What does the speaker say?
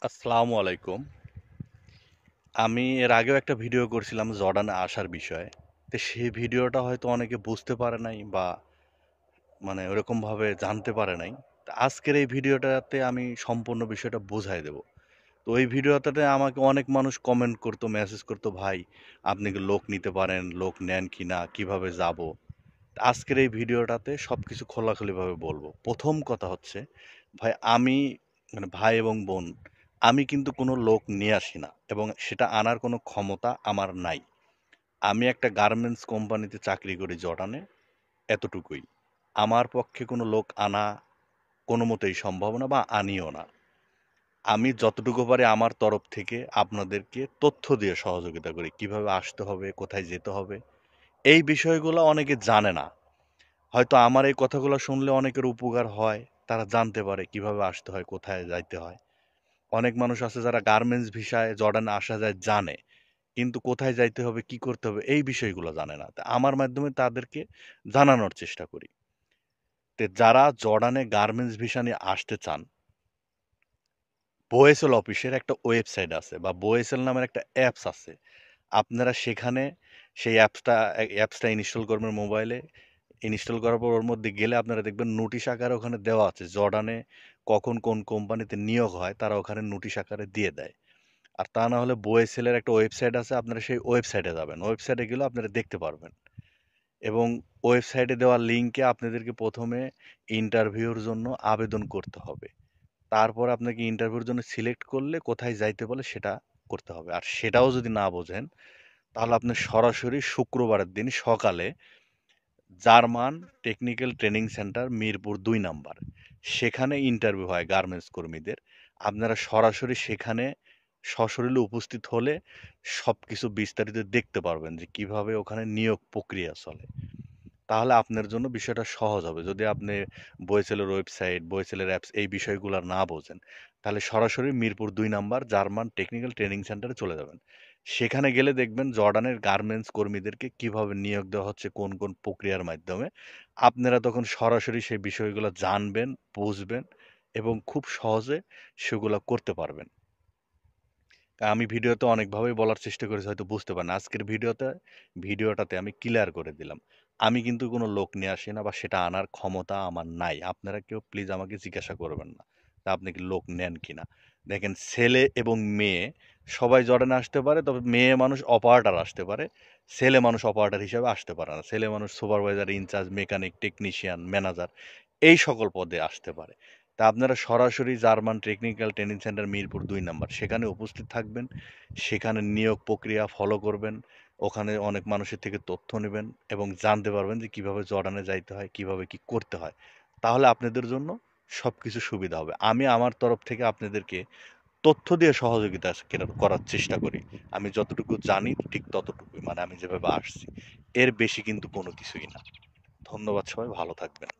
আসসালামু আলাইকুম। আমি এর আগেও একটা ভিডিও করছিলাম জর্ডানে আসার বিষয়ে। তো সেই ভিডিওটা হয়তো অনেকে বুঝতে পারে নাই বা ওরকমভাবে জানতে পারে নাই। তো আজকের এই ভিডিওটাতে আমি সম্পূর্ণ বিষয়টা বুঝাই দেব। তো ওই ভিডিওটাতে আমাকে অনেক মানুষ কমেন্ট করতো, মেসেজ করতো, "ভাই, আপনি কি লোক নিতে পারেন? লোক নেন কিনা? কিভাবে যাবো?" আজকের এই ভিডিওটাতে সবকিছু খোলাখুলিভাবে বলবো। ১ম কথা হচ্ছে, আমি ভাই এবং বোন, আমি কিন্তু কোনো লোক নিয়ে আসি না এবং সেটা আনার কোনো ক্ষমতা আমার নাই। আমি একটা গার্মেন্টস কোম্পানিতে চাকরি করি জর্ডানে, এতটুকুই। আমার পক্ষে কোনো লোক আনা কোনোমতেই সম্ভব না বা আনিও না। আমি যতটুকু পারি আমার তরফ থেকে আপনাদেরকে তথ্য দিয়ে সহযোগিতা করি। কিভাবে আসতে হবে, কোথায় যেতে হবে, এই বিষয়গুলো অনেকে জানে না। হয়তো আমার এই কথাগুলো শুনলে অনেকের উপকার হয়। তারা জানতে পারে কিভাবে আসতে হয়, কোথায় যাইতে হয়। অনেক মানুষ আছে যারা গার্মেন্টস ভিসায় জর্ডানে আসা যায় জানে। কিন্তু কোথায় যাইতে হবে, কি করতে হবে এই বিষয়গুলো জানে না। তা আমার মাধ্যমে তাদেরকে জানানোর চেষ্টা করি। যারা জর্ডানে গার্মেন্টস ভিসা নিয়ে আসতে চান, বোয়েসেল অফিসের একটা ওয়েবসাইট আছে বা বোয়েসেল নামের একটা অ্যাপস আছে। আপনারা সেখানে সেই অ্যাপসটা ইনস্টল করবেন মোবাইলে। ইনস্টল করার পর ওর মধ্যে গেলে আপনারা দেখবেন নোটিশ আকারে ওখানে দেওয়া আছে। জর্ডানে কখন কোন কোম্পানিতে নিয়োগ হয় তারা ওখানে নোটিশ আকারে দিয়ে দেয়। আর তা না হলে বোয়েসেলের একটা ওয়েবসাইট আছে, আপনারা সেই ওয়েবসাইটে যাবেন। ওয়েবসাইটে গেলেও আপনারা দেখতে পারবেন। এবং ওয়েবসাইটে দেওয়া লিঙ্কে আপনাদেরকে ১ম এ ইন্টারভিউর জন্য আবেদন করতে হবে। তারপর আপনাকে ইন্টারভিউর জন্য সিলেক্ট করলে কোথায় যাইতে বলে সেটা করতে হবে। আর সেটাও যদি না বোঝেন তাহলে আপনি সরাসরি শুক্রবারের দিন সকালে German technical training centre Mirpur ২ number. সেখানে ইন্টারভিউ হয় গার্মেন্টস কর্মীদের। আপনারা সরাসরি সেখানে সশরীরে উপস্থিত হলে সবকিছু বিস্তারিত দেখতে পারবেন যে কিভাবে ওখানে নিয়োগ প্রক্রিয়া চলে। তাহলে আপনার জন্য বিষয়টা সহজ হবে। যদি আপনি বইসেলের ওয়েবসাইট, বইসেলের অ্যাপস এই বিষয়গুলা না বোঝেন, তাহলে সরাসরি Mirpur ২ number German technical training সেন্টারে চলে যাবেন। সেখানে গেলে দেখবেন জর্ডানের গার্মেন্টস কর্মীদেরকে কিভাবে নিয়োগ দেওয়া হচ্ছে, কোন, কোন প্রক্রিয়ার মাধ্যমে। আপনারা তখন সরাসরি সেই বিষয়গুলো জানবেন, বুঝবেন এবং খুব সহজে সেগুলা করতে পারবেন। আমি ভিডিওতে অনেকভাবেই বলার চেষ্টা করেছি, হয়তো বুঝতে পারেন। আজকের ভিডিওটাতে আমি ক্লিয়ার করে দিলাম। আমি কিন্তু কোনো লোক নিয়ে আসি না বা সেটা আনার ক্ষমতা আমার নাই। আপনারা কেউ প্লিজ আমাকে জিজ্ঞাসা করবেন না যে আপনি কি লোক নেন কিনা। দেখেন, ছেলে এবং মেয়ে সবাই জর্ডানে আসতে পারে, তবে মেয়ে মানুষ অপারেটর আসতে পারে। ছেলে মানুষ অপারেটর হিসেবে আসতে পারে না। ছেলে মানুষ supervisor, in-charge, mechanic, technician, manager এই সকল পদে আসতে পারে। তা আপনারা সরাসরি German technical training centre Mirpur ২ number সেখানে উপস্থিত থাকবেন। সেখানে নিয়োগ প্রক্রিয়া ফলো করবেন। ওখানে অনেক মানুষের থেকে তথ্য নেবেন এবং জানতে পারবেন যে কিভাবে জর্ডানে যাইতে হয়, কিভাবে কি করতে হয়। তাহলে আপনাদের জন্য সবকিছু সুবিধা হবে। আমি আমার তরফ থেকে আপনাদেরকে তথ্য দিয়ে সহযোগিতা করার চেষ্টা করি। আমি যতটুকু জানি ঠিক ততটুকুই, আমি যেভাবে আসছি। এর বেশি কিন্তু কোনো কিছুই না। ধন্যবাদ, সবাই ভালো থাকবেন।